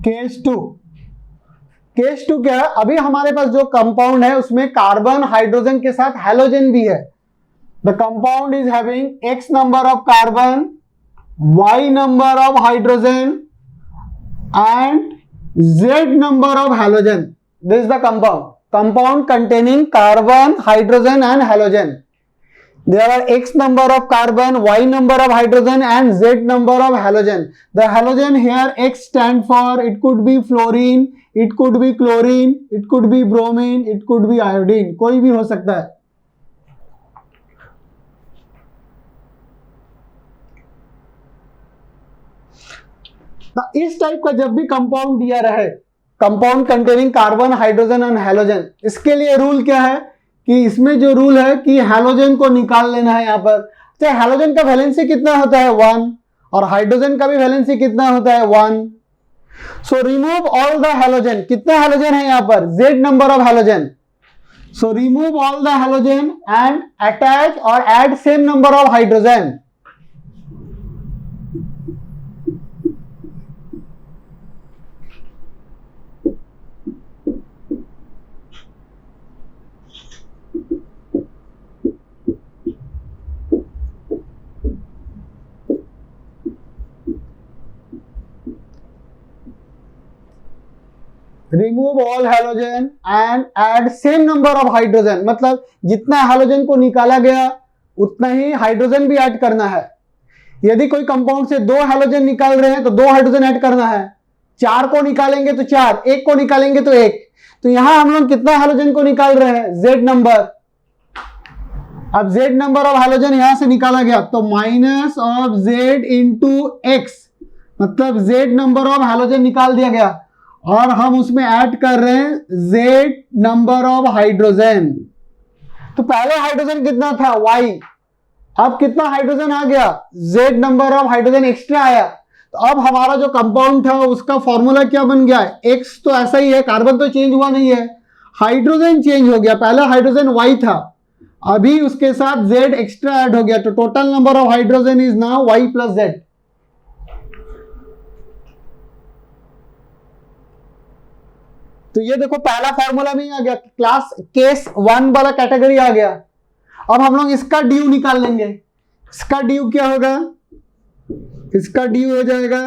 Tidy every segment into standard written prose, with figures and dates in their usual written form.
Case to क्या है, अभी हमारे पास जो कंपाउंड है उसमें कार्बन हाइड्रोजन के साथ हैलोजन भी है. The compound is having x number of carbon, y number of hydrogen and z number of halogen. This is the compound containing carbon, hydrogen and halogen. There are x number of carbon, y number of hydrogen and z number of halogen. The halogen here x stand for, it could be fluorine, it could be chlorine, it could be bromine, it could be iodine. कोई भी हो सकता है. तो इस type का जब भी कंपाउंड दिया रहे, compound containing carbon, hydrogen and halogen, इसके लिए रूल क्या है कि इसमें जो रूल है कि हैलोजन को निकाल लेना है. यहाँ पर चाहे हैलोजन का वैलेंसी कितना होता है 1 और हाइड्रोजन का भी वैलेंसी कितना होता है 1. So remove all the halogen. कितना हैलोजन है यहाँ पर? z number of halogen. So remove all the halogen and attach or add same number of hydrogen. Remove all halogen and add same number of hydrogen. मतलब जितना halogen को निकाला गया उतना ही हाइड्रोजन भी ऐड करना है. यदि कोई कंपाउंड से 2 हैलोजन निकाल रहे हैं तो 2 हाइड्रोजन ऐड करना है. 4 को निकालेंगे तो 4, 1 को निकालेंगे तो 1. तो यहां हम लोग कितना हैलोजन को निकाल रहे हैं? z number. अब z नंबर ऑफ हैलोजन यहां से निकाला गया तो minus of z into x, मतलब z नंबर ऑफ हैलोजन निकाल दिया गया और हम उसमें ऐड कर रहे हैं z नंबर ऑफ हाइड्रोजन. तो पहले हाइड्रोजन कितना था? y. अब कितना हाइड्रोजन आ गया? z number of hydrogen extra आया. तो अब हमारा जो कंपाउंड था उसका फॉर्मूला क्या बन गया? x तो ऐसा ही है, कार्बन तो चेंज हुआ नहीं है, हाइड्रोजन चेंज हो गया. पहला हाइड्रोजन y था, अभी उसके साथ z एक्स्ट्रा ऐड हो गया. तो total number of hydrogen is now y plus z. तो ये देखो पहला फॉर्मूला में आ गया, क्लास केस 1 वाला कैटेगरी आ गया. अब हम लोग इसका ड्यू निकाल लेंगे. इसका ड्यू क्या होगा? इसका ड्यू हो जाएगा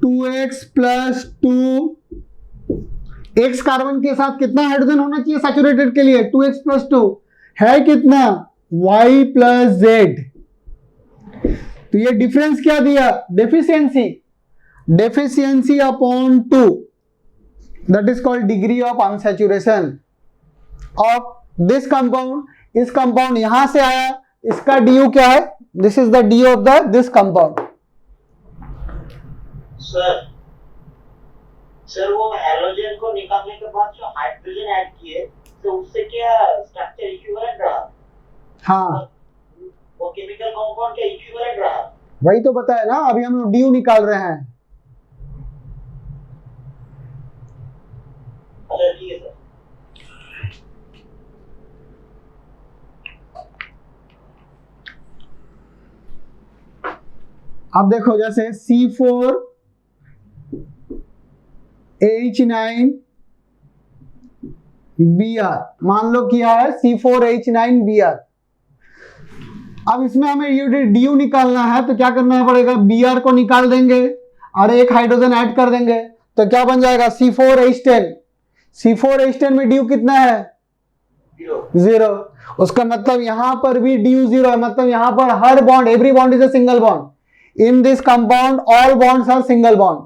2x प्लस 2. x कार्बन के साथ कितना हाइड्रोजन होना चाहिए सैचुरेटेड के लिए? 2x प्लस 2 है कितना? y plus z. तो ये डिफरेंस क्या दिया? Deficiency upon 2. That is called degree of unsaturation of this compound. इस कंपाउंड यहां से आया, इसका du क्या है? This is the du of this compound. Sir वो हैलोजन को निकालने के बाद जो हाइड्रोजन ऐड किए तो उससे क्या स्ट्रक्चर इक्विवेलेंट रहा? हाँ, वो केमिकल कंपाउंड का इक्विवेलेंट रहा. वही तो बताया ना, अभी हम लोग du निकाल रहे हैं. ठीक है सर. अब देखो जैसे C4H9 Br, मान लो किया है C4H9 Br. अब इसमें हमें ये ड्यू निकालना है तो क्या करना पड़ेगा? Br को निकाल देंगे और एक हाइड्रोजन ऐड कर देंगे तो क्या बन जाएगा? C4H10. C4H10 में ड्यू कितना है? 0. उसका मतलब यहां पर भी ड्यू 0 है. मतलब यहां पर हर bond, every bond is a single bond. In this compound all bonds are single bond.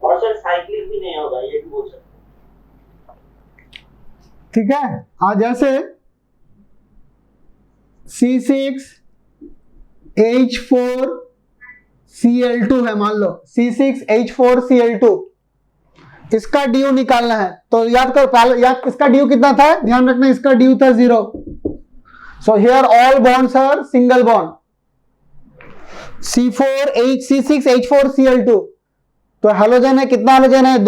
और सर साइक्लिक भी नहीं होगा, ये भी बोल सकते. ठीक है. आज जैसे C6H4Cl2 है, मान लो C6H4Cl2, इसका ड्यू निकालना है तो याद करो पहले, याद इसका ड्यू कितना था? ध्यान रखना, इसका ड्यू था 0. So here all bonds are single bond. C6H4Cl2 तो हैलोजन है, कितना हैलोजन है?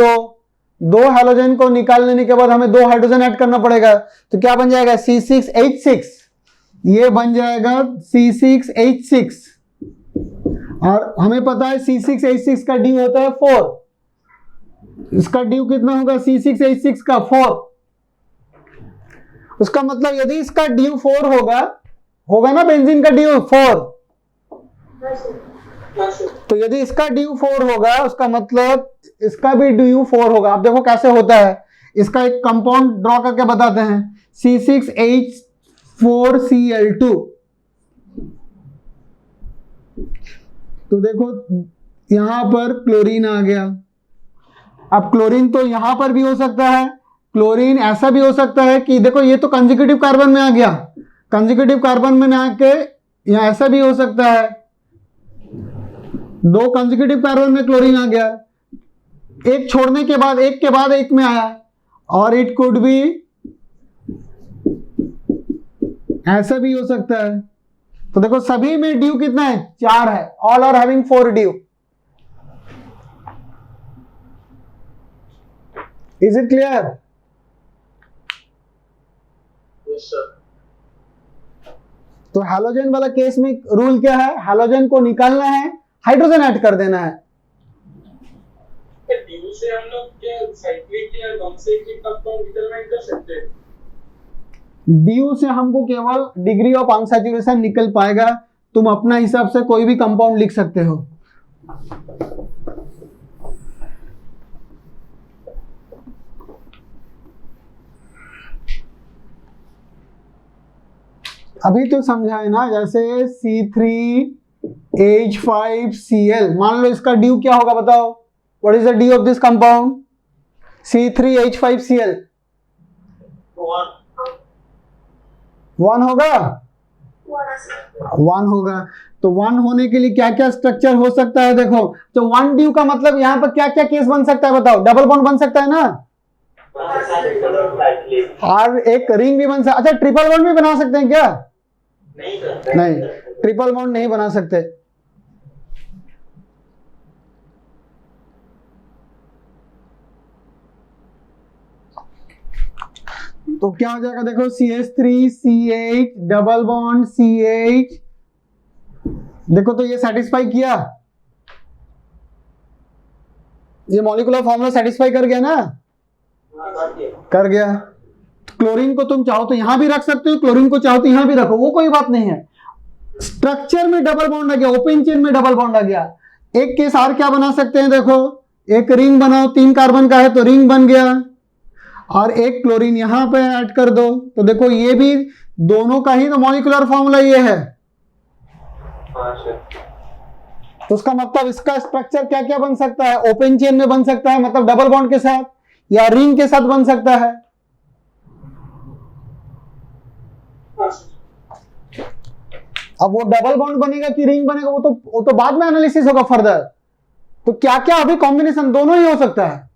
2 हैलोजन को निकाल लेने के बाद हमें 2 हाइड्रोजन ऐड करना पड़ेगा. तो क्या बन जाएगा? C6H6. ये बन जाएगा C6H6. और हमें पता है C6H6 का ड्यू होता है 4, इसका ड्यू कितना होगा C6H6 का 4। उसका मतलब यदि इसका ड्यू 4 होगा ना बेंजीन का ड्यू 4, तो यदि इसका ड्यू 4 होगा उसका मतलब इसका भी ड्यू 4 होगा। आप देखो कैसे होता है, इसका एक कंपाउंड ड्रॉ करके बताते हैं, C6H4Cl2। तो देखो यहां पर क्लोरीन आ गया। अब क्लोरीन तो यहां पर भी हो सकता है, क्लोरीन ऐसा भी हो सकता है कि देखो ये तो कंसेक्यूटिव कार्बन में आ गया, कंसेक्यूटिव कार्बन में आके यहां ऐसा भी हो सकता है, 2 कंसेक्यूटिव कार्बन में क्लोरीन आ गया, एक छोड़ने के बाद एक में आया, और इट कुड बी ऐसा भी हो सकता है। तो देखो सभी में ड्यू कितना है, 4 है, all are having 4 due. Is it clear? Yes sir. तो हैलोजन वाला केस में रूल क्या है, हैलोजन को निकालना है, हाइड्रोजन ऐड कर देना है। ड्यू से हम लोग क्या साइक्लिक या नॉन साइक्लिक कंपाउंड डिटरमाइन कर सकते हैं? ड्यू से हमको केवल डिग्री ऑफ अनसैचुरेशन निकल पाएगा, तुम अपना हिसाब से कोई भी कंपाउंड लिख सकते हो। अभी तो समझा है ना, जैसे C3H5Cl, मान लो इसका ड्यू क्या होगा बताओ, what is the due of this compound C3H5Cl? 1 होगा, 1 होगा। तो 1 होने के लिए क्या क्या स्ट्रक्चर हो सकता है, देखो तो 1 ड्यू का मतलब यहां पर क्या क्या केस बन सकता है बताओ, डबल बॉन्ड बन सकता है ना, और एक रिंग भी बन सकता। अच्छा ट्रिपल बॉन्ड भी बना सकते हैं क्या? नहीं, ट्रिपल बॉन्ड नहीं बना सकते। तो क्या हो जाएगा देखो, CH3CH डबल बॉन्ड CH, देखो तो ये सेटिस्फाई किया, ये मॉलिक्यूलर फॉर्मूला सेटिस्फाई कर गया ना, कर गया। क्लोरीन को तुम चाहो तो यहां भी रख सकते हो, क्लोरीन को चाहो तो यहां भी रखो, वो कोई बात नहीं है। स्ट्रक्चर में डबल बॉन्ड आ गया, ओपन चेन में डबल बॉन्ड आ गया। एक केस और क्या बना सकते हैं, देखो एक रिंग बनाओ, 3 कार्बन का है तो रिंग बन गया, और एक क्लोरीन यहां पे ऐड कर दो, तो देखो ये भी दोनों का ही तो मॉलिक्यूलर फॉर्मूला ये है। तो उसका मतलब इसका स्ट्रक्चर क्या क्या बन सकता है, ओपन चेन में बन सकता है, मतलब डबल बॉन्ड के साथ, या रिंग के साथ बन सकता है। अब वो डबल बॉन्ड बनेगा कि रिंग बनेगा, वो तो बाद में एनालिसिस होगा फर्दर। तो क्या क्या अभी कॉम्बिनेशन दोनों ही हो सकता है।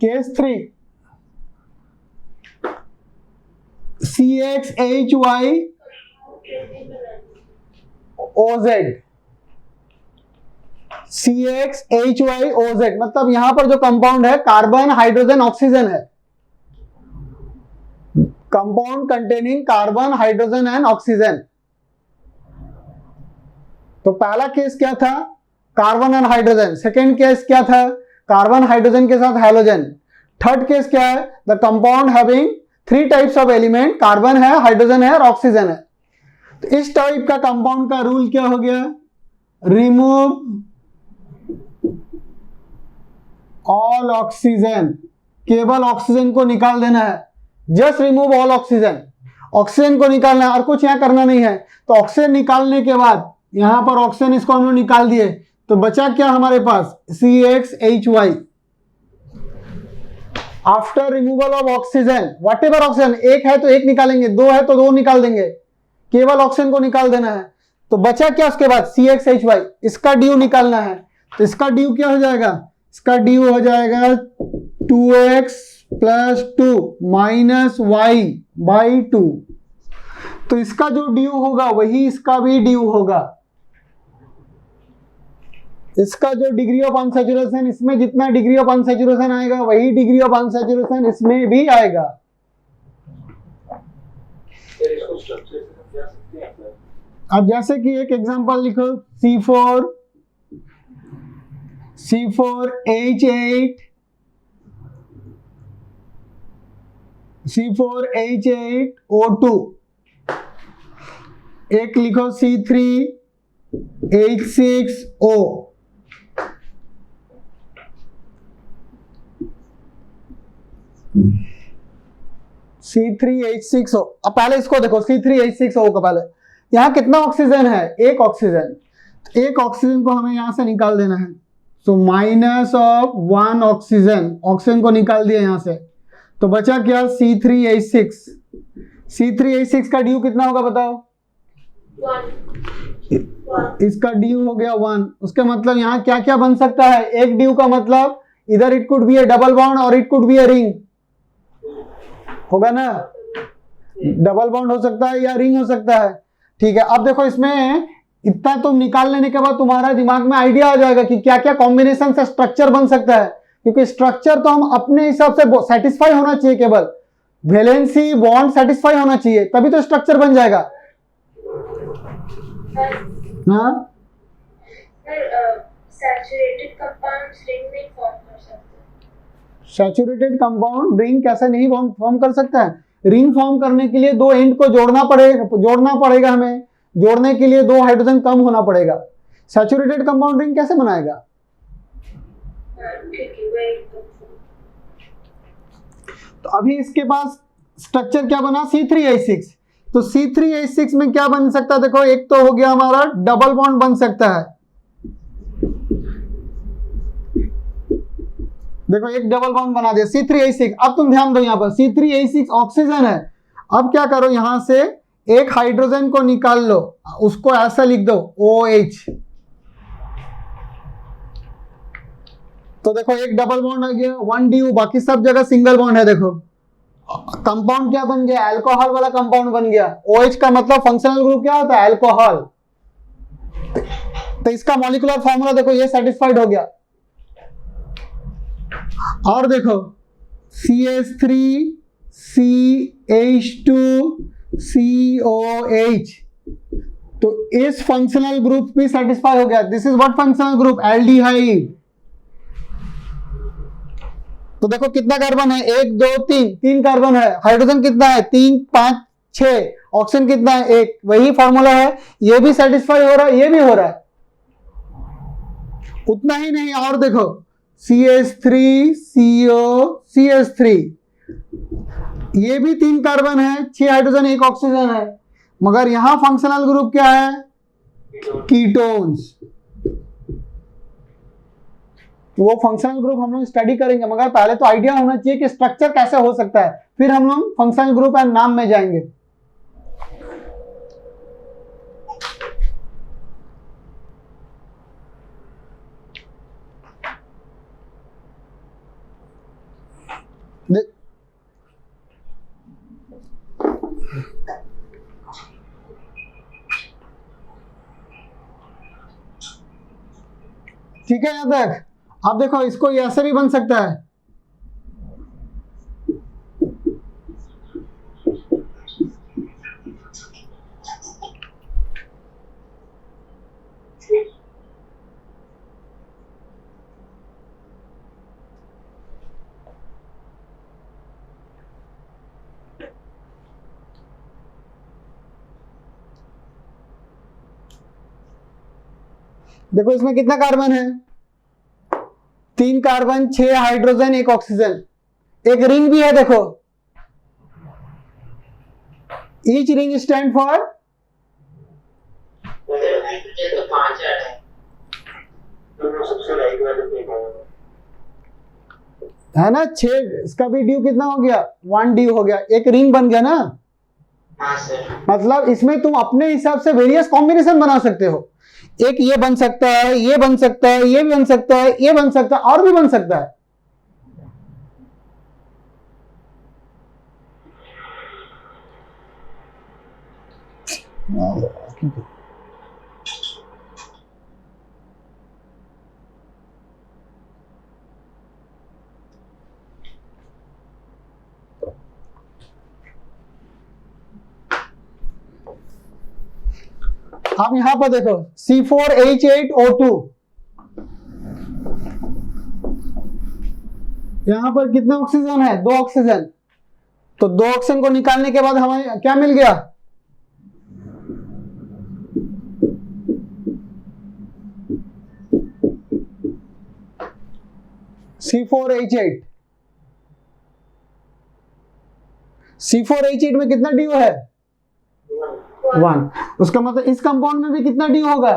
केस 3, CXHYOZ, CXHYOZ मतलब यहां पर जो कंपाउंड है कार्बन हाइड्रोजन ऑक्सीजन है, compound containing carbon hydrogen and oxygen. तो पहला केस क्या था, carbon and hydrogen. Second case क्या था, कार्बन हाइड्रोजन के साथ हैलोजन। थर्ड केस क्या है, the compound having 3 types of element, carbon है, हाइड्रोजन है और ऑक्सीजन है। तो इस टाइप का कंपाउंड का रूल क्या हो गया, रिमूव ऑल ऑक्सीजन, केवल ऑक्सीजन को निकाल देना है, just remove all oxygen, oxygen को निकालना है और कुछ यहां करना नहीं है। तो ऑक्सीजन निकालने के बाद यहां पर ऑक्सीजन इसको हम लोग निकाल दिए, तो बचा क्या हमारे पास CXHY। After removal of oxygen, what ever oxygen, एक है तो एक निकालेंगे, 2 है तो 2 निकाल देंगे, केवल ऑक्सीजन को निकाल देना है। तो बचा क्या उसके बाद CXHY, इसका ड्यू निकालना है। तो इसका ड्यू क्या हो जाएगा, इसका ड्यू हो जाएगा 2x + 2 - y/2। तो इसका जो ड्यू होगा वही इसका भी ड्यू होगा। इसका जो डिग्री ऑफ अनसैचुरेशन, इसमें जितना डिग्री ऑफ अनसैचुरेशन आएगा वही डिग्री ऑफ अनसैचुरेशन इसमें भी आएगा। फिर इसको स्ट्रक्चर से समझा सकते हैं आप? अब जैसे कि एक एग्जांपल लिखो, C4H8 C4H8O2, एक लिखो C3H6O। C3H6O। अब पहले इसको देखो, C3H6O का पहले यहां कितना ऑक्सीजन है? एक ऑक्सीजन। एक ऑक्सीजन को हमें यहां से निकाल देना है, तो माइनस ऑफ 1 ऑक्सीजन, ऑक्सीजन को निकाल दिया यहां से, तो बचा क्या? C3H6। C3H6 का ड्यू कितना होगा बताओ? 1 इसका ड्यू हो गया 1। उसके मतलब यहाँ क्या क्या बन सकता है? एक ड्यू का मतलब इधर it could be a double bond और it could be a ring, होगा ना? डबल बॉन्ड हो सकता है या रिंग हो सकता है। ठीक है, अब देखो इसमें इतना तुम निकाल लेने के बाद तुम्हारा दिमाग में आइडिया आ जाएगा कि क्या क्या कॉम्बिनेशन से स्ट्रक्चर बन सकता है, क्योंकि स्ट्रक्चर तो हम अपने हिसाब से सेटिस्फाई होना चाहिए, केवल वैलेंसी बॉन्ड सेटिस्फाई होना चाहिए, तभी तो स्ट्रक्चर बन जाएगा। हाँ, सैचुरेटेड कंपाउंड्स रिंग नहीं फॉर्म कर सकते। सैचुरेटेड कंपाउंड रिंग कैसे नहीं फॉर्म कर सकता है? रिंग फॉर्म करने के लिए दो एंड को जोड़ना पड़ेगा हमें, जोड़ने के लिए 2 हाइड्रोजन कम होना पड़ेगा। सैचुरेटेड कंपाउंड रिंग कैसे बनाएगा? तो अभी इसके पास स्ट्रक्चर क्या बना? C3H6। तो C3H6 में क्या बन सकता है? देखो, एक तो हो गया हमारा डबल बॉन्ड बन सकता है। देखो, एक डबल बॉन्ड बना दिया C3H6। अब तुम ध्यान दो, यहां पर C3H6 ऑक्सीजन है। अब क्या करो, यहां से एक हाइड्रोजन को निकाल लो, उसको ऐसा लिख दो OH। तो देखो, एक डबल बॉन्ड आ गया, 1 ड्यू, बाकी सब जगह सिंगल बॉन्ड है। देखो, कंपाउंड क्या बन गया? अल्कोहल वाला कंपाउंड बन गया। OH का मतलब फंक्शनल ग्रुप क्या होता है? अल्कोहल। तो इसका मॉलिक्यूलर फॉर्मूला देखो, ये सेटिस्फाइड हो गया। और देखो, CH3CH2COH, तो इस फंक्शनल ग्रुप भी सेटिस्फाई हो गया। This is what functional group? Aldehyde. तो देखो कितना कार्बन है? 1 2 3, 3 कार्बन है। हाइड्रोजन कितना है? 3 5 6। ऑक्सीजन कितना है? 1। वही फॉर्मूला है, ये भी सेटिस्फाई हो रहा है, ये भी हो रहा है। उतना ही नहीं, और देखो, CH3COCH3, ये भी 3 कार्बन है, 6 हाइड्रोजन 1 ऑक्सीजन है, मगर यहां फंक्शनल ग्रुप क्या है? कीटोन्स। वो फंक्शनल ग्रुप हम लोग स्टडी करेंगे, मगर पहले तो आइडिया होना चाहिए कि स्ट्रक्चर कैसे हो सकता है, फिर हम लोग फंक्शनल ग्रुप एंड नाम में जाएंगे। ठीक है यहां तक? अब देखो, इसको ऐसे भी बन सकता है। देखो, इसमें कितना कार्बन है? 3 कार्बन, 6 हाइड्रोजन, 1 ऑक्सीजन, एक रिंग भी है। देखो, ईच रिंग स्टैंड फॉर, तो 5 ऐड है। सबसे राइट वाले पे है ना? 6। इसका भी ड्यू कितना हो गया? 1 ड्यू हो गया, एक रिंग बन गया ना। हाँ सर। मतलब इसमें तुम अपने हिसाब से वेरियस कॉम्बिनेशन बना सकते हो। एक ये बन सकता है, ये बन सकता है, ये भी बन सकता है, ये बन सकता है, और भी बन सकता है। अब यहां पर देखो C4H8O2, यहां पर कितने ऑक्सीजन है? 2 ऑक्सीजन। तो 2 ऑक्सीजन को निकालने के बाद हमें क्या मिल गया? C4H8। C4H8 में कितना DO है? 1। उसका मतलब इस कंपाउंड में भी कितना DO होगा?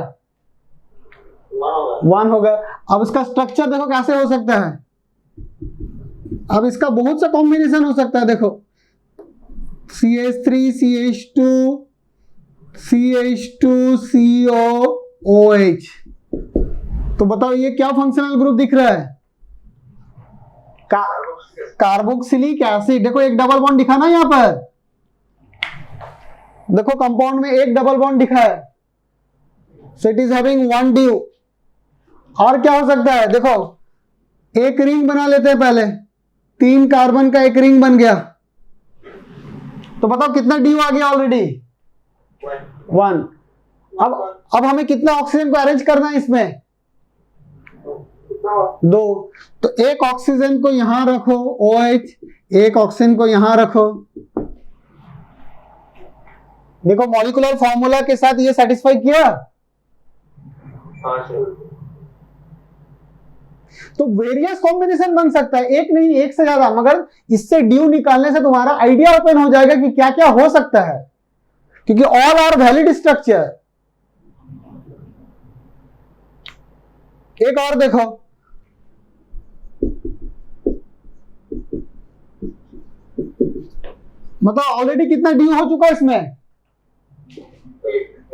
1 होगा। अब इसका स्ट्रक्चर देखो कैसे हो सकता है। अब इसका बहुत सा कॉम्बिनेशन हो सकता है। देखो CH3 CH2 CH2 COOH। तो बताओ ये क्या फंक्शनल ग्रुप दिख रहा है? Carboxylic acid. देखो एक डबल बॉन्ड दिखा ना यहां पर, देखो कंपाउंड में एक डबल बॉन्ड दिखा है, सो इट इज हैविंग 1 DO। और क्या हो सकता है? देखो एक रिंग बना लेते हैं पहले, 3 कार्बन का एक रिंग बन गया। तो बताओ कितना DO आ गया ऑलरेडी? 1। अब हमें कितना ऑक्सीजन को अरेंज करना है इसमें? 2। तो एक ऑक्सीजन को यहां रखो OH, एक ऑक्सीजन को यहां रखो। देखो मॉलिक्यूलर फॉर्मूला के साथ ये सेटिस्फाई किया। तो वेरियस कॉम्बिनेशन बन सकता है, एक नहीं एक से ज्यादा, मगर इससे ड्यू निकालने से तुम्हारा आइडिया ओपन हो जाएगा कि क्या क्या हो सकता है, क्योंकि ऑल आर वैलिड स्ट्रक्चर। एक और देखो, मतलब ऑलरेडी कितना ड्यू हो चुका है इसमें?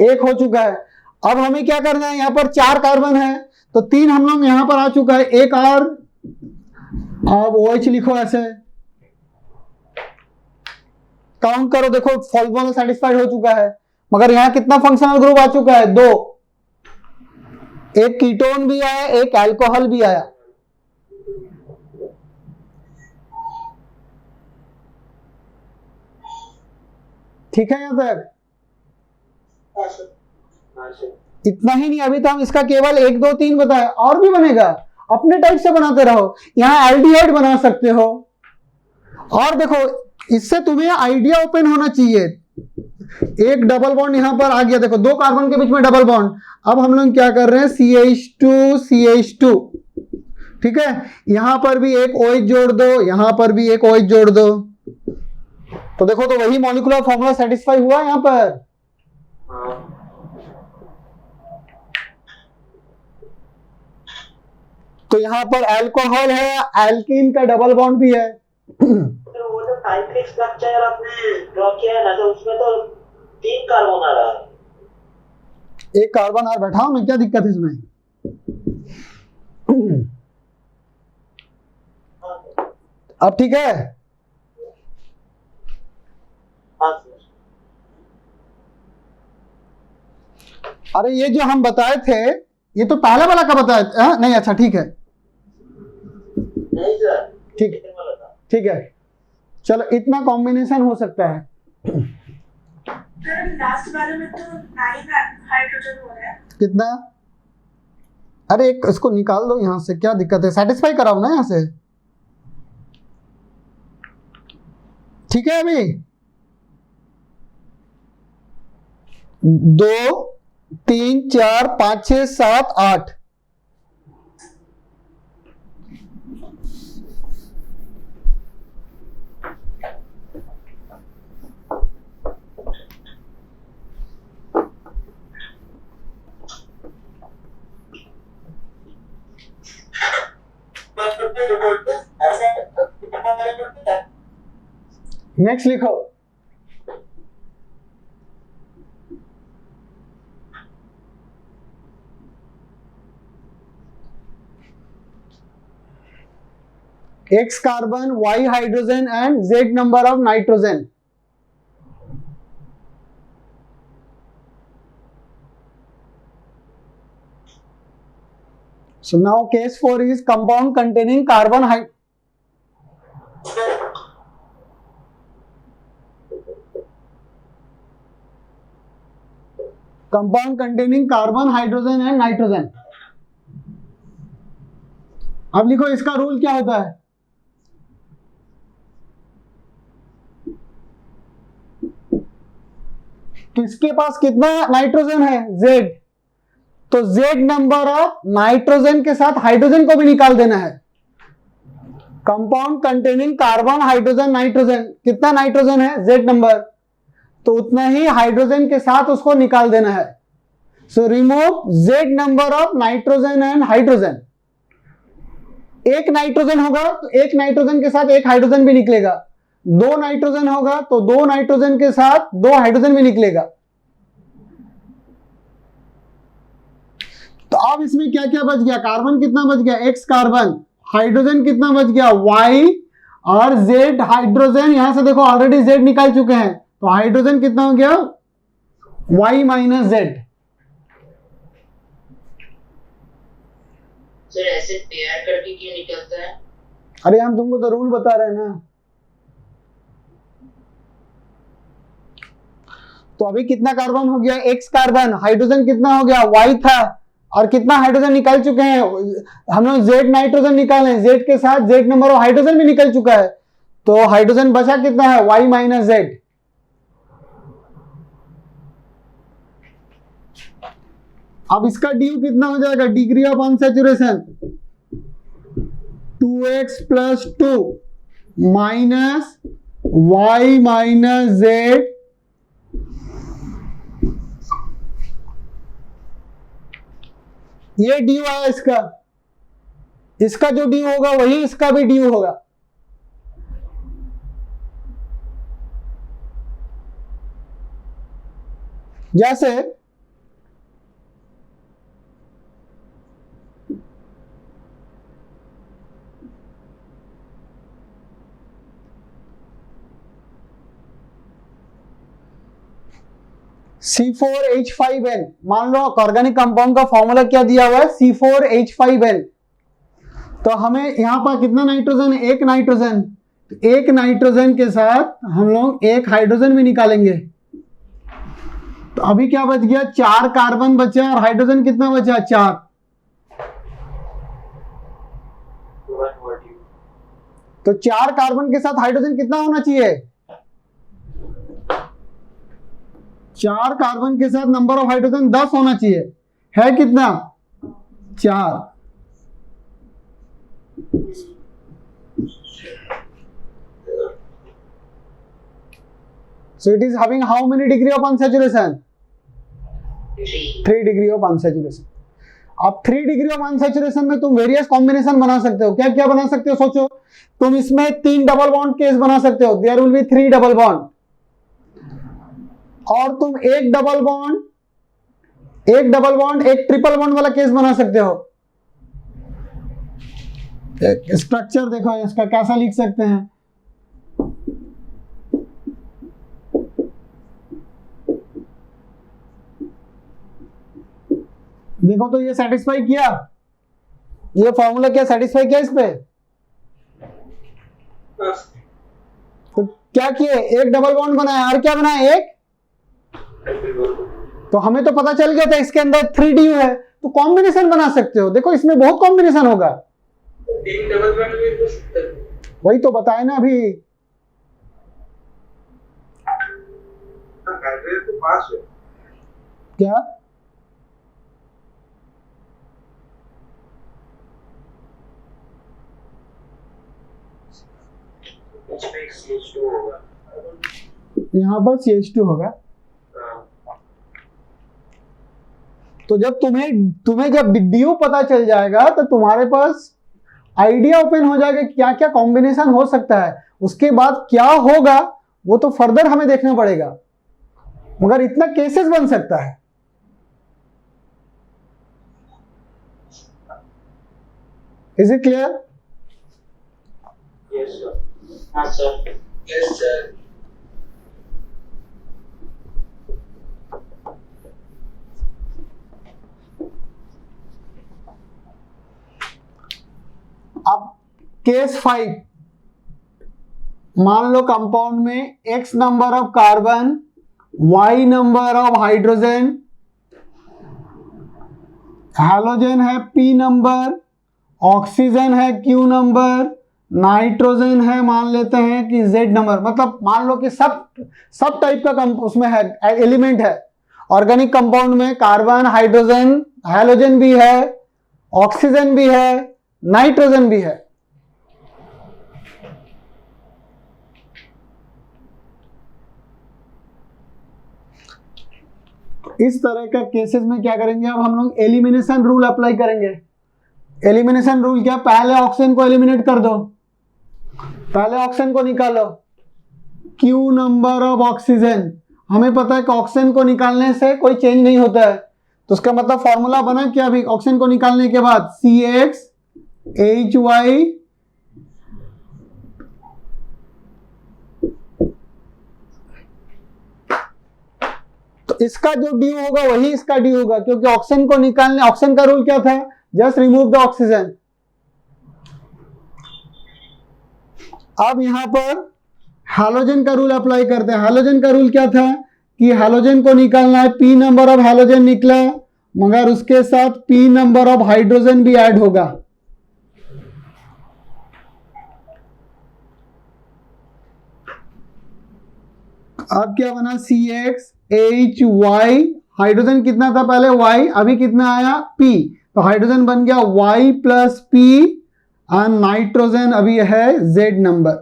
1 हो चुका है। अब हमें क्या करना है? यहां पर 4 कार्बन है, तो 3 हम लोग यहां पर आ चुका है, एक और। अब OH लिखो ऐसे, काउंट करो। देखो फॉर्मूला सेटिस्फाइड हो चुका है, मगर यहां कितना फंक्शनल ग्रुप आ चुका है? 2। एक कीटोन भी आया, एक अल्कोहल भी आया। ठीक है यहां तक? इतना ही नहीं, अभी तो हम इसका केवल 1 2 3 बताया, और भी बनेगा। अपने टाइप से बनाते रहो। यहां एल्डिहाइड बना सकते हो। और देखो इससे तुम्हें आइडिया ओपन होना चाहिए। एक डबल बॉन्ड यहां पर आ गया, देखो 2 कार्बन के बीच में डबल बॉन्ड। अब हम लोग क्या कर रहे हैं? CH2 CH2। ठीक है, यहां पर भी एक OH जोड़ दो, यहां पर भी एक OH जोड़ दो। तो देखो तो वही मॉलिक्यूलर फॉर्मूला सेटिस्फाई हुआ यहां पर। तो यहां पर अल्कोहल है, एल्कीन का डबल बॉन्ड भी है। तो वो जो साइक्लिक स्ट्रक्चर आपने ड्रॉ किया है ना, तो उसमें तो 3 कार्बन आ रहा है। एक कार्बन और बैठाओ ना, क्या दिक्कत है इसमें? अब ठीक है? हाँ सर। अरे ये जो हम बताए थे, ये तो पहले वाला का बताए थे। नहीं, अच्छा ठीक है, नहीं सर, ठीक कितने वाला था? ठीक है। चलो इतना कॉम्बिनेशन हो सकता है। सर लास्ट वाले में तो 9 हाइड्रोजन हो रहा है। कितना? अरे एक इसको निकाल दो यहां से, क्या दिक्कत है? सेटिस्फाई कराओ ना यहां से। ठीक है, अभी 2 3 4 5 6 7 8। नेक्स्ट लिखो। X carbon, Y hydrogen and Z number of nitrogen. So now case 4 is compound containing carbon compound containing carbon, hydrogen and nitrogen. अब लिखो इसका रूल क्या होता है। तो इसके पास कितना नाइट्रोजन है, Z, तो Z नंबर ऑफ नाइट्रोजन के साथ हाइड्रोजन को भी निकाल देना है। Compound containing carbon, hydrogen, nitrogen, कितना नाइट्रोजन है, Z नंबर, तो उतना ही हाइड्रोजन के साथ उसको निकाल देना है। So remove Z number of nitrogen and hydrogen. एक नाइट्रोजन होगा तो एक नाइट्रोजन के साथ एक हाइड्रोजन भी निकलेगा, दो नाइट्रोजन होगा तो दो नाइट्रोजन के साथ दो हाइड्रोजन भी निकलेगा। तो अब इसमें क्या क्या बच गया, कार्बन कितना बच गया, X कार्बन, हाइड्रोजन कितना बच गया, Y, और Z हाइड्रोजन, यहां से देखो ऑलरेडी Z निकाल चुके हैं, तो हाइड्रोजन कितना हो गया, Y माइनस Z। सर ऐसे पेयर करके क्यों निकलता है? अरे हम तुमको तो रूल बता रहे हैं ना। तो अभी कितना कार्बन हो गया, X कार्बन, हाइड्रोजन कितना हो गया, Y था, और कितना हाइड्रोजन निकाल चुके हैं हम लोग, Z नाइट्रोजन निकाले, Z के साथ Z नंबर ऑफ हाइड्रोजन भी निकल चुका है, तो हाइड्रोजन बचा कितना है, Y माइनस Z। अब इसका ड्यू कितना हो जाएगा, degree of unsaturation 2x plus 2 minus Y minus Z, ये ड्यू आया इसका, इसका जो ड्यू होगा वही इसका भी ड्यू होगा। जैसे C4H5N, मान लो ऑर्गेनिक कंपाउंड का फॉर्मूला क्या दिया हुआ है, C4H5N, तो हमें यहां पर कितना नाइट्रोजन है, एक नाइट्रोजन, एक नाइट्रोजन के साथ हम लोग एक हाइड्रोजन भी निकालेंगे। तो अभी क्या बच गया, 4 कार्बन बचा और हाइड्रोजन कितना बचा, 4। तो 4 कार्बन के साथ हाइड्रोजन कितना होना चाहिए, 4 कार्बन के साथ नंबर ऑफ हाइड्रोजन 10 होना चाहिए, है कितना, 4। So it is having how many degree of unsaturation, 3 degree of unsaturation. अब 3 डिग्री ऑफ अनसैचुरेशन में तुम वेरियस कॉम्बिनेशन बना सकते हो, क्या क्या बना सकते हो, सोचो, तुम इसमें 3 डबल बॉन्ड केस बना सकते हो, there will be 3 double bond, और तुम एक डबल बॉन्ड एक ट्रिपल बॉन्ड वाला केस बना सकते हो। स्ट्रक्चर देखो इसका कैसा लिख सकते हैं, देखो तो ये सेटिस्फाई किया, ये फॉर्मूला क्या सेटिस्फाई किया इस पे, तो क्या किए, एक डबल बॉन्ड बनाया और क्या बनाया, एक, तो हमें तो पता चल गया था इसके अंदर 3 ड्यू है, तो कॉम्बिनेशन बना सकते हो, देखो इसमें बहुत कॉम्बिनेशन होगा, वही तो बताए ना अभी। क्या यहाँ पर CH2 होगा। तो जब तुम्हें जब ड्यू पता चल जाएगा तो तुम्हारे पास आइडिया ओपन हो जाएगा क्या क्या कॉम्बिनेशन हो सकता है, उसके बाद क्या होगा वो तो फर्दर हमें देखना पड़ेगा, मगर इतना केसेस बन सकता है। Is it clear? Yes, sir. हाँ सर। Yes, sir. अब केस 5, मान लो कंपाउंड में X number of carbon, Y number of hydrogen halogen है P नंबर, ऑक्सीजन है Q नंबर, नाइट्रोजन है मान लेते हैं कि Z नंबर। मतलब मान लो कि सब टाइप का उसमें है एलिमेंट है। ऑर्गेनिक कंपाउंड में कार्बन, हाइड्रोजन, हैलोजन भी है, ऑक्सीजन भी है, नाइट्रोजन भी है। इस तरह का केसेस में क्या करेंगे, अब हम लोग एलिमिनेशन रूल अप्लाई करेंगे। एलिमिनेशन रूल क्या, पहले ऑक्सीजन को एलिमिनेट कर दो, पहले ऑक्सीजन को निकालो, Q नंबर ऑफ ऑक्सीजन। हमें पता है कि ऑक्सीजन को निकालने से कोई चेंज नहीं होता है, तो उसका मतलब फॉर्मूला बना क्या अभी ऑक्सीजन को निकालने के बाद, CXHY तो इसका जो ड्यू होगा वही इसका ड्यू होगा, क्योंकि ऑक्सीजन को निकालने, ऑक्सीजन का रूल क्या था, जस्ट रिमूव द ऑक्सीजन। अब यहां पर हैलोजन का रूल अप्लाई करते हैं। हैलोजन का रूल क्या था कि हैलोजन को निकालना है, P नंबर ऑफ हैलोजन निकला, मगर उसके साथ P नंबर ऑफ हाइड्रोजन भी ऐड होगा। अब क्या बना, CXHY, हाइड्रोजन कितना था पहले Y, अभी कितना आया P, तो हाइड्रोजन बन गया Y प्लस P, और नाइट्रोजन अभी है Z नंबर।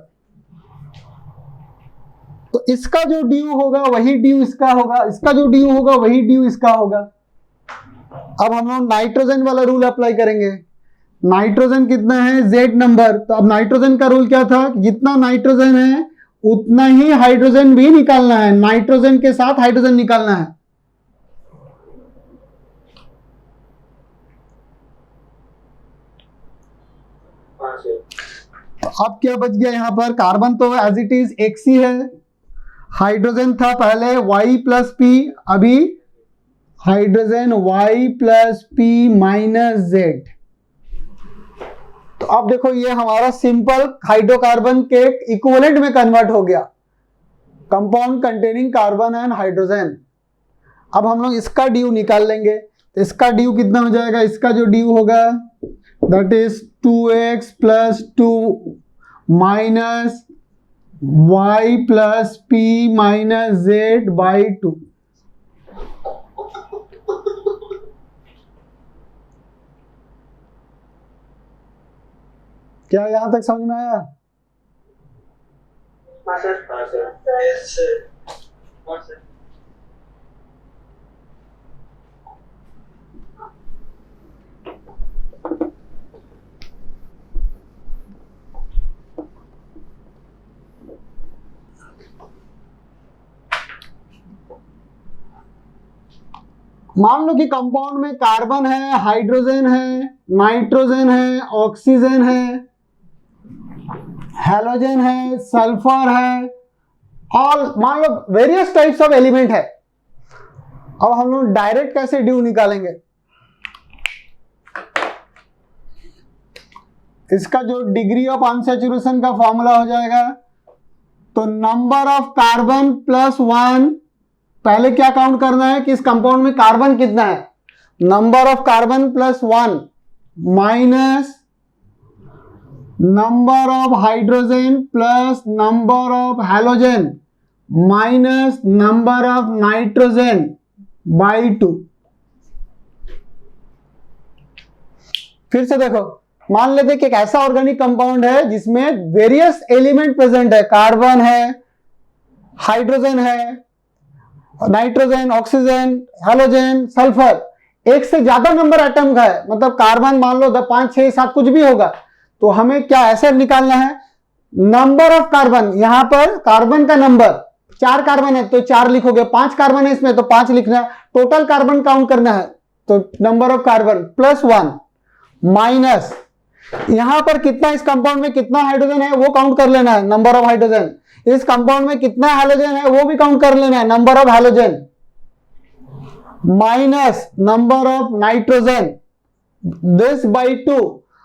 तो इसका जो ड्यू होगा वही ड्यू इसका होगा, इसका जो ड्यू होगा वही ड्यू इसका होगा। अब हम लोग नाइट्रोजन वाला रूल अप्लाई करेंगे। नाइट्रोजन कितना है, Z नंबर। तो अब नाइट्रोजन का रूल क्या था, जितना नाइट्रोजन है उतना ही हाइड्रोजन भी निकालना है, नाइट्रोजन के साथ हाइड्रोजन निकालना है। तो अब क्या बच गया यहां पर, कार्बन तो एज इट इज एक ही है, हाइड्रोजन था पहले Y प्लस P, अभी hydrogen Y plus P minus Z। तो अब देखो ये हमारा सिंपल हाइड्रोकार्बन के इक्विवेलेंट में कन्वर्ट हो गया, compound containing carbon and hydrogen. अब हम लोग इसका ड्यू निकाल लेंगे। तो इसका ड्यू कितना हो जाएगा, इसका जो ड्यू होगा that is 2x plus 2 minus y plus p minus z by 2। क्या यहां तक समझ में आया? हाँ sir. Yes, sir. What, sir? मान लो कि कंपाउंड में कार्बन है, हाइड्रोजन है, नाइट्रोजन है, ऑक्सीजन है, हैलोजन है, सल्फर है, ऑल मान लो वेरियस टाइप्स ऑफ एलिमेंट है। अब हम लोग डायरेक्ट कैसे ड्यू निकालेंगे, इसका जो डिग्री ऑफ अनसैचुरेशन का फॉर्मूला हो जाएगा, तो नंबर ऑफ कार्बन प्लस 1, पहले क्या काउंट करना है कि इस कंपाउंड में कार्बन कितना है, number of carbon plus 1 minus number of hydrogen plus number of halogen minus number of nitrogen by 2। फिर से देखो, मान लेते कि एक ऐसा ऑर्गेनिक कंपाउंड है जिसमें वेरियस एलिमेंट प्रेजेंट है, कार्बन है, हाइड्रोजन है, नाइट्रोजन, ऑक्सीजन, हैलोजन, सल्फर, एक से ज्यादा नंबर एटम का है, मतलब कार्बन मान लो 5, 6, 7 कुछ भी होगा। तो हमें क्या ऐसे निकालना है, नंबर ऑफ कार्बन, यहां पर कार्बन का नंबर 4 कार्बन है तो 4 लिखोगे, 5 कार्बन है इसमें तो 5 लिखना है, टोटल कार्बन काउंट करना है, तो number of carbon plus 1 minus यहां पर कितना, इस कंपाउंड में कितना हाइड्रोजन है वो काउंट कर लेना है, नंबर ऑफ हाइड्रोजन, इस कंपाउंड में कितना हैलोजन है वो भी काउंट कर लेना है, number of halogen, minus number of nitrogen, this by 2,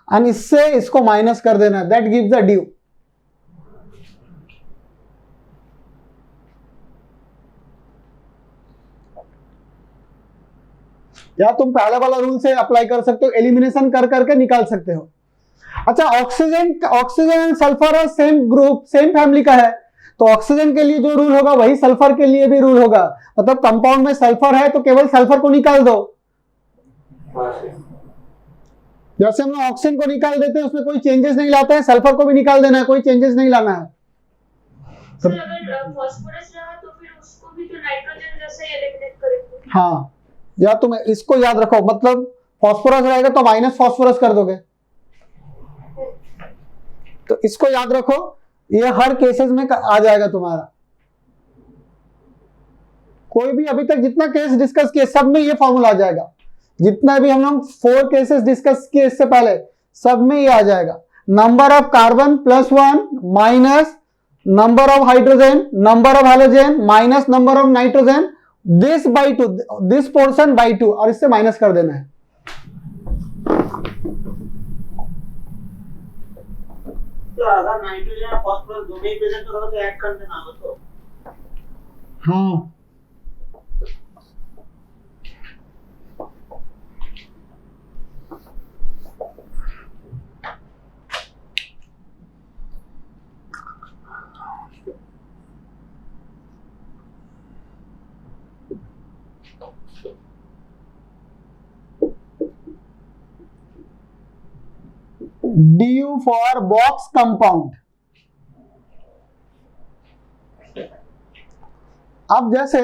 और इससे इसको माइनस कर देना, दैट गिव्स द ड्यू। या तुम पहले वाला रूल से अप्लाई कर सकते हो, एलिमिनेशन कर करके निकाल सकते हो। अच्छा, ऑक्सीजन एंड सल्फर और सेम ग्रुप सेम फैमिली का है, तो ऑक्सीजन के लिए जो रूल होगा वही सल्फर के लिए भी रूल होगा। मतलब कंपाउंड में सल्फर है तो केवल सल्फर को निकाल दो। जैसे हम लोग ऑक्सीजन को निकाल देते हैं, उसमें कोई चेंजेस नहीं लाते हैं, सल्फर को भी निकाल देना है, कोई चेंजेस नहीं लाना है। सर अगर फास्फोरस रहा तो फिर उसको भी तो नाइट्रोजन जैसे एलिमिनेट करेंगे। हाँ, या तुम इसको याद रखो, मतलब फास्फोरस रहेगा तो माइनस फास्फोरस कर दोगे, तो इसको याद रखो, ये हर केसेस में आ जाएगा तुम्हारा। कोई भी अभी तक जितना केस डिस्कस किए सब में ये फॉर्मूला आ जाएगा, जितना भी हम लोग 4 केसेस डिस्कस किए इससे पहले सब में ये आ जाएगा। Number of carbon +1 minus number of hydrogen, number of halogen minus number of nitrogen, this by 2, this portion by 2, और इससे माइनस कर देना है। तो अगर नाइट्रोजन और फास्फोरस दोनों ही प्रेजेंट होगा तो ऐड कर देना होगा तो। हाँ, DU for box compound। अब जैसे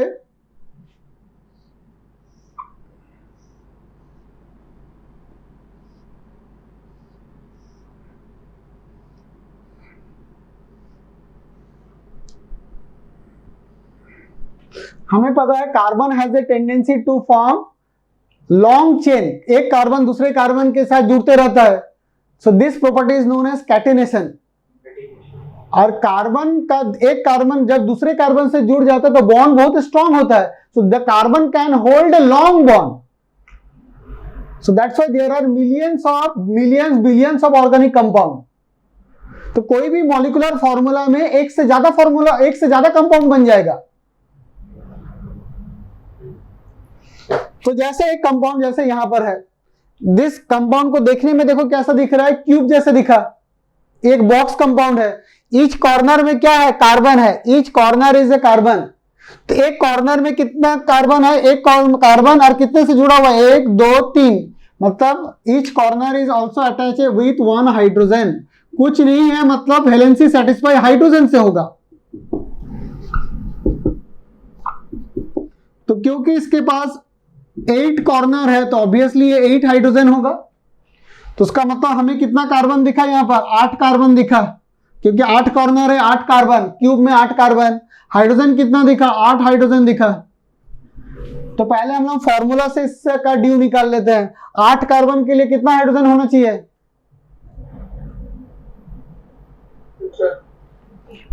हमें पता है carbon has a tendency to form long chain, एक कार्बन दूसरे कार्बन के साथ जुड़ते रहता है, so this property is known as catenation. और कार्बन का एक कार्बन जब दूसरे कार्बन से जुड़ जाता है तो बॉन्ड बहुत स्ट्रांग होता है, so the carbon can hold a long bond, so that's why there are millions billions of organic compound. तो कोई भी मॉलिक्यूलर फॉर्मूला में एक से ज्यादा कंपाउंड बन जाएगा। तो जैसे एक कंपाउंड जैसे यहां पर है, दिस कंपाउंड को देखने में देखो कैसा दिख रहा है, क्यूब जैसे दिखा, एक बॉक्स कंपाउंड है, ईच कॉर्नर में क्या है, कार्बन है, each corner is a carbon. तो एक कॉर्नर में कितना कार्बन है, एक कार्बन, और कितने से जुड़ा हुआ है, 1 2 3, मतलब each corner is also attach with 1 hydrogen. कुछ नहीं है, मतलब वैलेंसी सेटिस्फाई हाइड्रोजन से होगा। तो क्योंकि इसके पास 8 कॉर्नर है तो ऑब्वियसली ये 8 हाइड्रोजन होगा। तो उसका मतलब हमें कितना कार्बन दिखा, यहां पर 8 कार्बन दिखा, क्योंकि 8 कॉर्नर है, 8 कार्बन, क्यूब में 8 कार्बन। हाइड्रोजन कितना दिखा, 8 हाइड्रोजन दिखा। तो पहले हम लोग फॉर्मूला से इससे का ड्यू निकाल लेते हैं। 8 कार्बन के लिए कितना हाइड्रोजन होना चाहिए,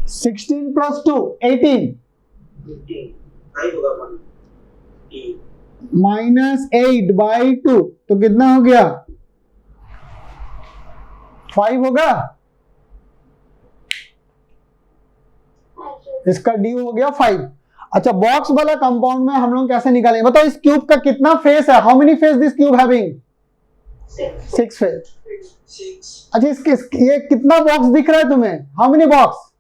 16 + 2 18 -8/2, तो कितना हो गया, 5 होगा। इसका डी हो गया 5। अच्छा, बॉक्स वाला कंपाउंड में हम लोग कैसे निकालेंगे, बताओ। इस क्यूब का कितना फेस है, how many face this cube having, 6 face. अच्छा, ये कितना बॉक्स दिख रहा है तुम्हें, हाउ मेनी बॉक्स,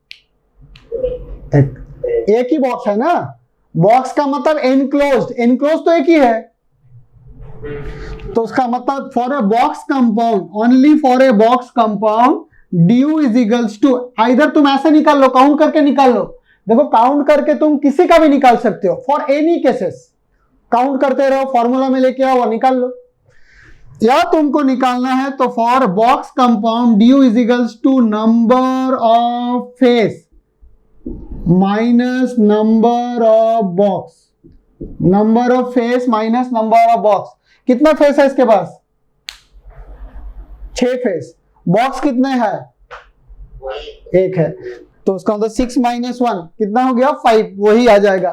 एक ही बॉक्स है ना। बॉक्स का मतलब एनक्लोज तो एक ही है, तो उसका मतलब for a box compound, only for a box compound due is equals to, इधर तुम ऐसे निकाल लो, काउंट करके निकाल लो। देखो, काउंट करके तुम किसी का भी निकाल सकते हो, फॉर एनी केसेस काउंट करते रहो, फॉर्मूला में लेके आओ और निकाल लो। या तुमको निकालना है तो for box compound due is equals to number of face minus number of box, number of face minus number of box. कितना फेस है इसके पास, 6 फेस। बॉक्स कितने हैं, 1 है, तो उसका मतलब 6 - 1 कितना हो गया, 5, वही आ जाएगा।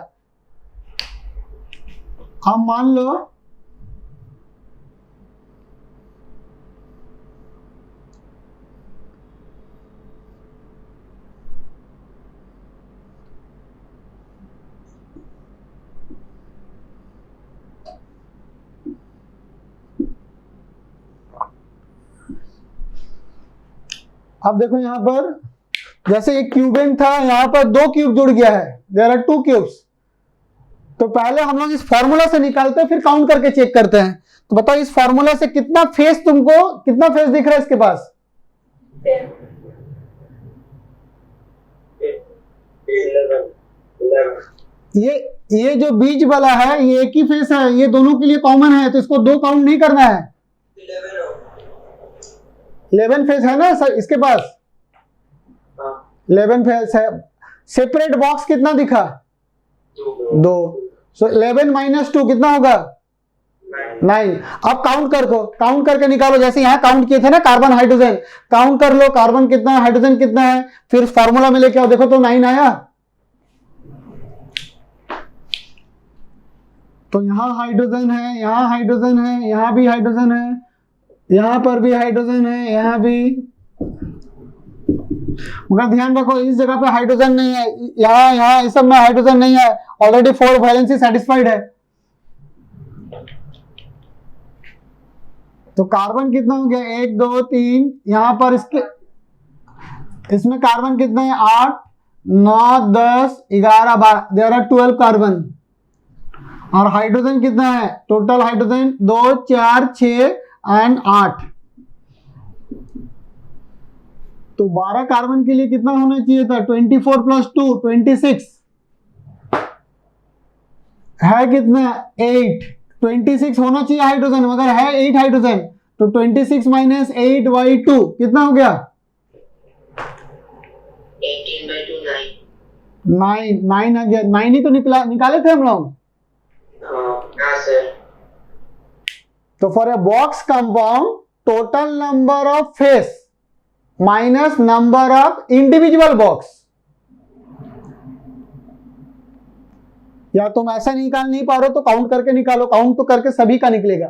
अब मान लो अब देखो यहाँ पर जैसे एक क्यूबेन था, यहाँ पर 2 क्यूब जुड़ गया है, देयर आर 2 क्यूब्स। तो पहले हम लोग इस फॉर्मूला से निकालते हैं, फिर काउंट करके चेक करते हैं। तो बताओ इस फॉर्मूला से कितना फेस दिख रहा है इसके पास? 11 ये जो बीच वाला है ये एक ही फेस है, ये दोनों के लिए कॉमन है, तो इसको 2 काउंट नहीं करना है। 11 फेस है ना सर इसके पास? 11 फेस है। सेपरेट बॉक्स कितना दिखा? 2। सो 11 माइनस 2 कितना होगा? 9। अब काउंट करके निकालो, जैसे यहाँ काउंट किए थे ना कार्बन हाइड्रोजन, काउंट कर लो कार्बन कितना है, हाइड्रोजन कितना है, फिर फॉर्मूला में लेके आओ, देखो तो 9 आया। तो यहाँ हाइड्रोजन है, यहाँ हाइड्रोजन है, यहाँ भी हाइड्रोजन है, यहाँ पर भी हाइड्रोजन है, यहाँ भी। मगर ध्यान रखो इस जगह पे हाइड्रोजन नहीं है, यहाँ इस सब में हाइड्रोजन नहीं है, ऑलरेडी 4 वैलेंसी सेटिस्फाइड है। तो कार्बन कितना हो गया? 1 2 3, यहाँ पर इसमें कार्बन कितने हैं? 8 9 10 11 12, देयर आर 12 कार्बन। और हाइड्रोजन कितना है? Total hydrogen 2 4 6 and 8। तो 12 कार्बन के लिए कितना होना चाहिए था? 24 प्लस 2 26 है कितना? 8। 26 होना चाहिए हाइड्रोजन, मगर है 8 हाइड्रोजन, तो 26 माइनस 8 बाई 2 कितना हो गया? 18/2 9। 9 आ गया। 9 ही तो निकाले थे हम लोग। हाँ सर। तो for a box compound total number of face minus number of individual box. या तुम ऐसा निकाल नहीं पा रहे हो तो काउंट करके निकालो, काउंट तो करके सभी का निकलेगा।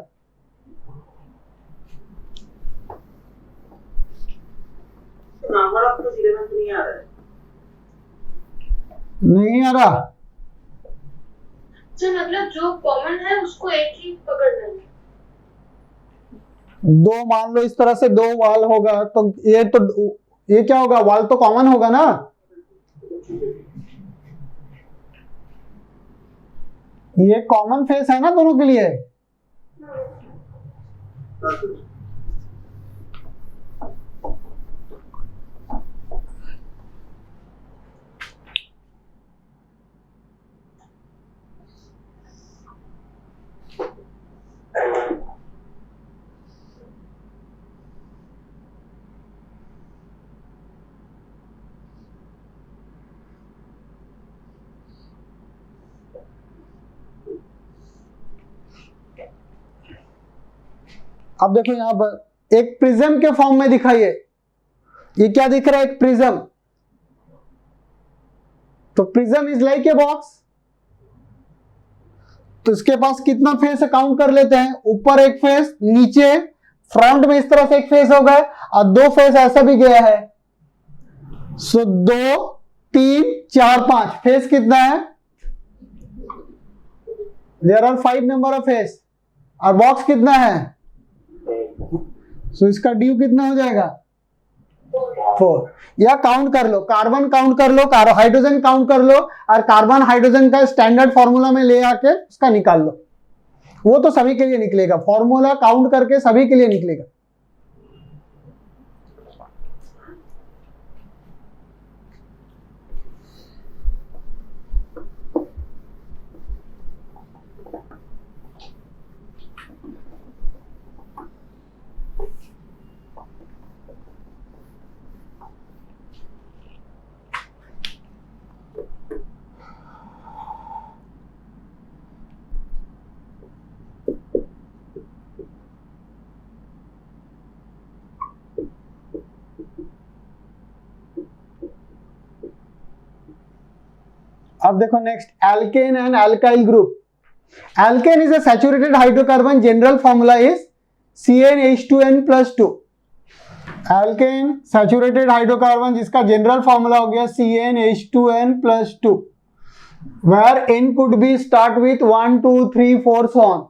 नंबर ऑफ तो 11 नहीं आ रहा है। नहीं आ रहा? सर मतलब जो कॉमन है उसको एक ही पकड़ना है। 2 मान लो, इस तरह से 2 वाल होगा, तो ये क्या होगा? वाल तो कॉमन होगा ना। ये कॉमन फेस है ना दोनों के लिए। अब देखो यहां पर एक प्रिज्म के फॉर्म में दिखाइए, ये क्या दिख रहा है? एक प्रिज्म। तो prism is like a box. तो इसके पास कितना फेस है काउंट कर लेते हैं। ऊपर एक फेस, नीचे फ्रंट में इस तरह से एक फेस होगा, और 2 फेस ऐसा भी गया है। सो 2 3 4 5 फेस कितना है? There are 5 number of face. और बॉक्स कितना है? सो इसका ड्यू कितना हो जाएगा? 4। या काउंट कर लो, कार्बन काउंट कर लो, हाइड्रोजन काउंट कर लो, और कार्बन हाइड्रोजन का स्टैंडर्ड फॉर्मूला में ले आके उसका निकाल लो। वो तो सभी के लिए निकलेगा, फॉर्मूला काउंट करके सभी के लिए निकलेगा। अब देखो next, alkane and alkyl group. Alkane is a saturated hydrocarbon, general formula is CnH2n+2। Alkane saturated hydrocarbon जिसका जनरल फॉर्मूला हो गया CnH2n+2, where N could be start with 1 2 3 4 so on।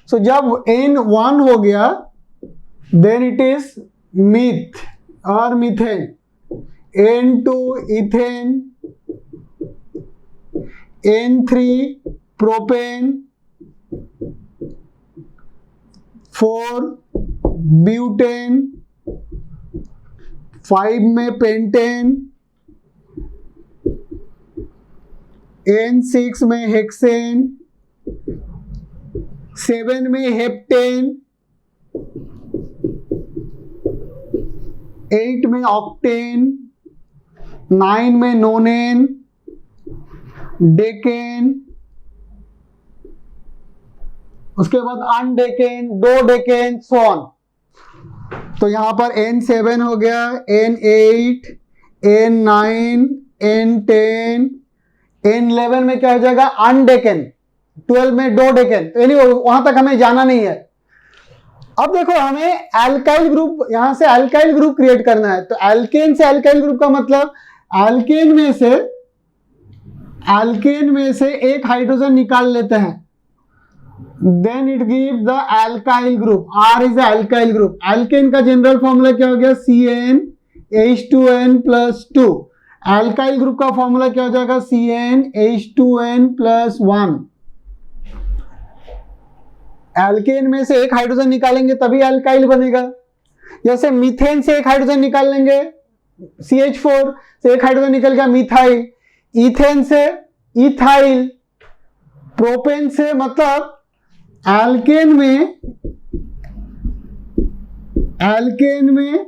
So जब N 1 हो गया देन इट इज मिथ, और methane, N2 ethane, N3 propane, 4 butane, 5 में pentane, N6 में hexane, 7 में हेप्टेन, 8 में ऑक्टेन, 9 में नोनेन, डेकेन, उसके बाद अनडेकेन, दो डेकेन, सोन। तो यहां पर N7 हो गया, N8, N9, N10, N11 में क्या हो जाएगा, अनडेकेन, 12 में दो डेकेन। तो एनीवे वहां तक हमें जाना नहीं है। अब देखो हमें एल्काइल ग्रुप, यहां से एल्काइल ग्रुप क्रिएट करना है। तो एल्केन से एल्काइल ग्रुप का मतलब एल्केन में से एक हाइड्रोजन निकाल लेते हैं, then it gives the alkyl group. R is alkyl group. Alkane का जनरल फॉर्मूला क्या हो गया, CnH2n+2। एल्काइल ग्रुप का फॉर्मूला क्या हो जाएगा, CnH2n+1। एल्केन में से एक हाइड्रोजन निकालेंगे तभी एल्काइल बनेगा। जैसे मीथेन से एक हाइड्रोजन निकाल लेंगे, CH4 से एक हाइड्रोजन निकल गया मिथाइल, इथेन से इथाइल, प्रोपेन से, मतलब एल्केन में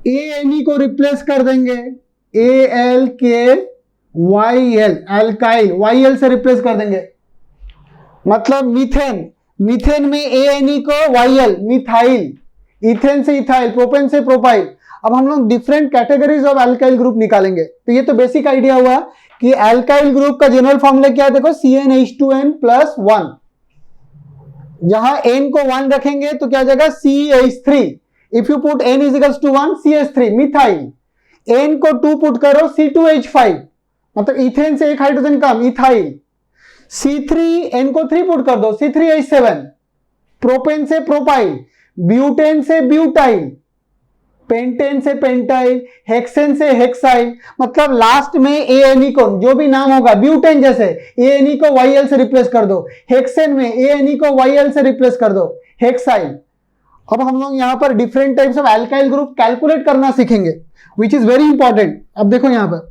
ANE को रिप्लेस कर देंगे, ALKYL, एल्काइल, YL से रिप्लेस कर देंगे। मतलब मीथेन में ANE को YL, मिथाइल, इथेन से इथाइल, प्रोपेन से प्रोपाइल। अब हम लोग different categories of alkyl group निकालेंगे। तो ये तो बेसिक आइडिया हुआ कि एल्काइल ग्रुप का जनरल फॉर्मूला क्या है, देखो CnH2n+1। जहां n को 1 रखेंगे तो क्या हो जाएगा, CH3। If you put n is equals to 1, CH3 methyl. n को 2 पुट करो, C2H5, मतलब इथेन से एक हाइड्रोजन कम, इथाइल। C3, n को 3 पुट कर दो, C3H7, प्रोपेन से प्रोपाइल, ब्यूटेन से ब्यूटाइल, पेंटेन से पेंटाइल, हेक्सेन से हेक्साइल। मतलब लास्ट में ANE को, जो भी नाम होगा, ब्यूटेन जैसे ANE को YL से रिप्लेस कर दो, हेक्सेन में ANE को YL से रिप्लेस कर दो, हेक्साइल। अब हम लोग यहां पर different types of alkyl group calculate करना सीखेंगे, विच इज वेरी इंपॉर्टेंट। अब देखो यहां पर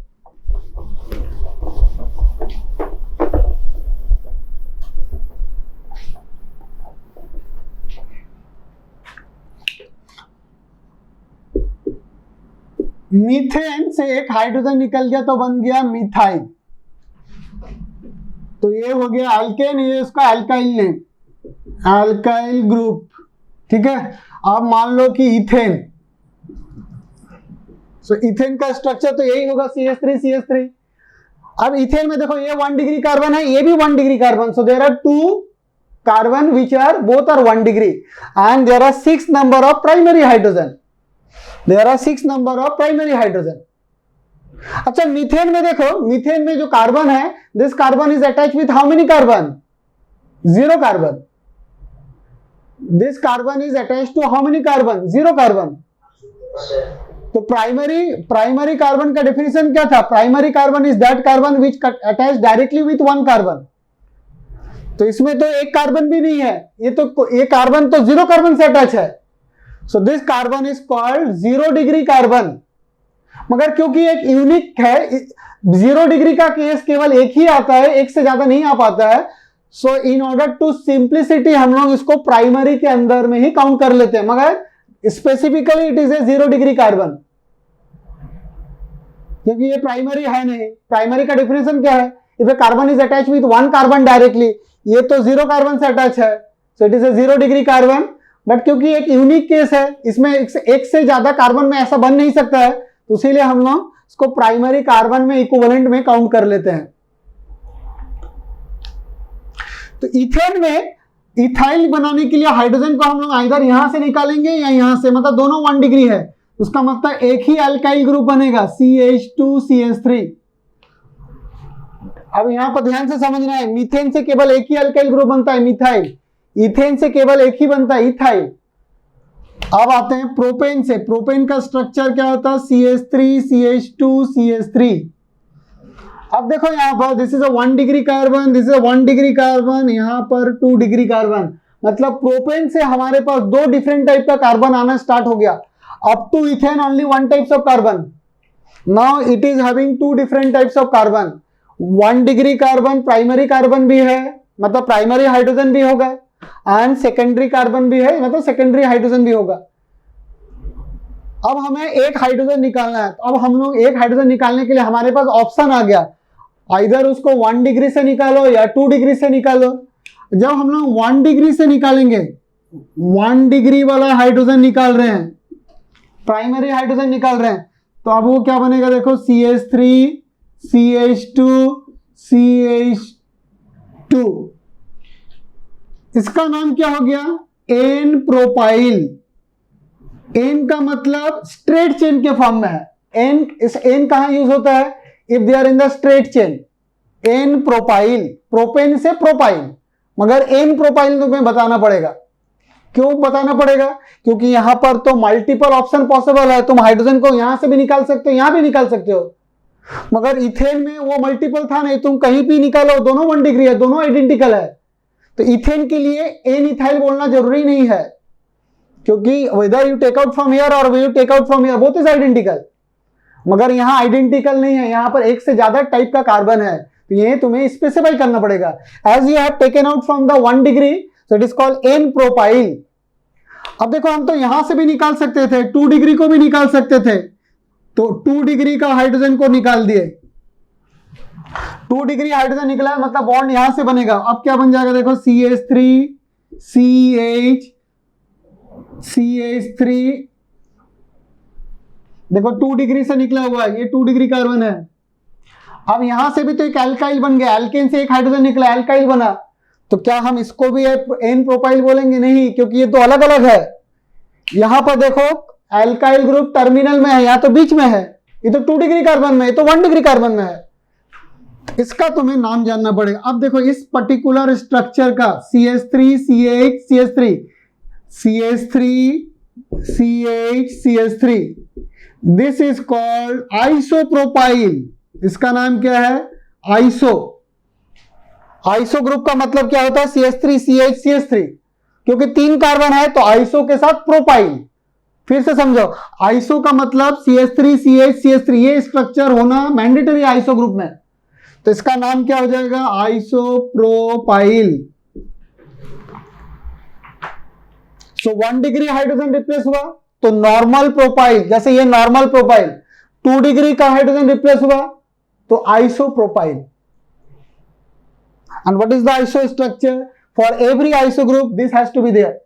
मीथेन से एक हाइड्रोजन निकल गया तो बन गया मिथाइल। तो ये हो गया एल्केन, ये उसका एल्काइल नेम, एल्काइल ग्रुप। ठीक है। अब मान लो कि इथेन, सो इथेन का स्ट्रक्चर तो यही होगा, CH3। अब इथेन में देखो ये 1 डिग्री कार्बन है, ये भी 1 degree carbon. So there are 2 carbon which are both are 1 degree and there are 6 number of primary hydrogen. There are 6 number of primary hydrogen. अच्छा मीथेन में देखो, मीथेन में जो कार्बन है, this carbon is attached with how many carbon? 0 carbon. This carbon is attached to how many carbon? 0 carbon. तो primary carbon का definition क्या था? Primary carbon is that carbon which attach directly with 1 carbon. तो इसमें तो एक carbon भी नहीं है, ये कार्बन तो 0 कार्बन से अटैच है। So this carbon is called 0 degree carbon. मगर क्योंकि एक यूनिक है, 0 डिग्री का केस केवल एक ही आता है, एक से ज्यादा नहीं आ पाता है। सो इन ऑर्डर टू सिंप्लिसिटी हम लोग इसको प्राइमरी के अंदर में ही काउंट कर लेते हैं, मगर specifically it is a 0 degree carbon, क्योंकि ये प्राइमरी है नहीं। प्राइमरी का डेफिनेशन क्या है? If A carbon is attach with 1 carbon directly, ये तो 0 कार्बन से अटैच है, सो it is a 0 degree carbon. But क्योंकि एक यूनिक केस है, इसमें एक से ज्यादा कार्बन में ऐसा बन नहीं सकता है, तो इसीलिए हम लोग इसको प्राइमरी कार्बन में इक्विवेलेंट में काउंट कर लेते हैं। तो इथेन में इथाइल बनाने के लिए हाइड्रोजन को हम लोग आइदर यहां से निकालेंगे या यहां से, मतलब दोनों 1 डिग्री है, उसका मतलब एक ही अल्काइल ग्रुप बनेगा, CH2CH3। अब यहां पर ध्यान से समझना है, मीथेन से केवल एक ही अल्काइल ग्रुप बनता है, मिथाइल। इथेन से केवल एक ही बनता है, इथाइल। अब आते हैं प्रोपेन से। प्रोपेन का स्ट्रक्चर क्या होता है? CH3 CH2 CH3। अब देखो यहाँ पर this is a 1 degree carbon, this is a 1 degree carbon, यहाँ पर 2 डिग्री कार्बन। मतलब प्रोपेन से हमारे पास 2 डिफरेंट टाइप का कार्बन आना स्टार्ट हो गया। Up to ethane only 1 types of carbon, now it is having 2 different types of carbon. 1 degree carbon primary carbon भी है, मतलब प्राइमरी हाइड्रोजन भी होगा, एंड सेकेंडरी कार्बन भी है, मतलब सेकेंडरी हाइड्रोजन भी होगा। अब हमें एक हाइड्रोजन निकालना है, तो अब हम लोग एक हाइड्रोजन निकालने के लिए हमारे पास ऑप्शन आ गया, आइदर उसको 1 डिग्री से निकालो या 2 डिग्री से निकालो। जब हम लोग 1 डिग्री से निकालेंगे, 1 डिग्री वाला हाइड्रोजन निकाल रहे हैं, प्राइमरी हाइड्रोजन निकाल रहे हैं, तो अब वो क्या बनेगा? देखो CH3 CH2 CH2, इसका नाम क्या हो गया? N propyl. एन का मतलब स्ट्रेट चेन के फॉर्म में है। एन, इस एन कहां यूज होता है? If they are in the straight chain. N propyl, propane से प्रोपाइल, मगर एन प्रोपाइल तुम्हें बताना पड़ेगा। क्यों बताना पड़ेगा? क्योंकि यहां पर तो मल्टीपल ऑप्शन पॉसिबल है, तुम हाइड्रोजन को यहां से भी निकाल सकते हो, यहां भी निकाल सकते हो, मगर इथेन में वो मल्टीपल था नहीं, तुम कहीं भी निकालो, दोनों 1 डिग्री है, दोनों आइडेंटिकल है। तो इथेन के लिए एन इथाइल बोलना जरूरी नहीं है, क्योंकि whether you take out from here और you take out from here, both is identical. मगर यहां आइडेंटिकल नहीं है, यहां पर एक से ज्यादा टाइप का कार्बन है, तो ये तुम्हें स्पेसिफाई करना पड़ेगा। As you have taken out from the 1 degree, so it is called n propyl. अब देखो हम तो यहां से भी निकाल सकते थे, 2 डिग्री को भी निकाल सकते थे, तो 2 डिग्री का हाइड्रोजन को निकाल दिए, 2 डिग्री हाइड्रोजन निकला, मतलब बॉन्ड यहां से बनेगा। अब क्या बन जाएगा? देखो CH3 CH3, देखो 2 डिग्री से निकला हुआ है, ये 2 डिग्री कार्बन है। अब यहां से भी तो एक एल्काइल बन गया, एल्केन से एक हाइड्रोजन निकला, एल्काइल बना, तो क्या हम इसको भी एन प्रोपाइल बोलेंगे? नहीं, क्योंकि ये तो अलग अलग है। यहां पर देखो एल्काइल ग्रुप टर्मिनल में है, यहां तो बीच में है, ये तो 2 डिग्री कार्बन में है, तो 1 डिग्री कार्बन में है। इसका तुम्हें नाम जानना पड़ेगा। अब देखो इस पर्टिकुलर स्ट्रक्चर का CH3 CH CH3 CH3 CH CH3, this is called isopropyl. इसका नाम क्या है? आइसो। आइसो ग्रुप का मतलब क्या होता है? CH3 CH CH3, क्योंकि 3 कार्बन है तो आइसो के साथ प्रोपाइल। फिर से समझो, आइसो का मतलब CH3 CH CH3, ये स्ट्रक्चर होना मैंडेटरी आइसो ग्रुप में, तो इसका नाम क्या हो जाएगा? Isopropyl. So 1 degree hydrogen replace हुआ तो नॉर्मल प्रोपाइल, जैसे ये नॉर्मल प्रोपाइल। 2 डिग्री का हाइड्रोजन रिप्लेस हुआ तो isopropyl. And what is the iso structure? For every iso group this has to be there.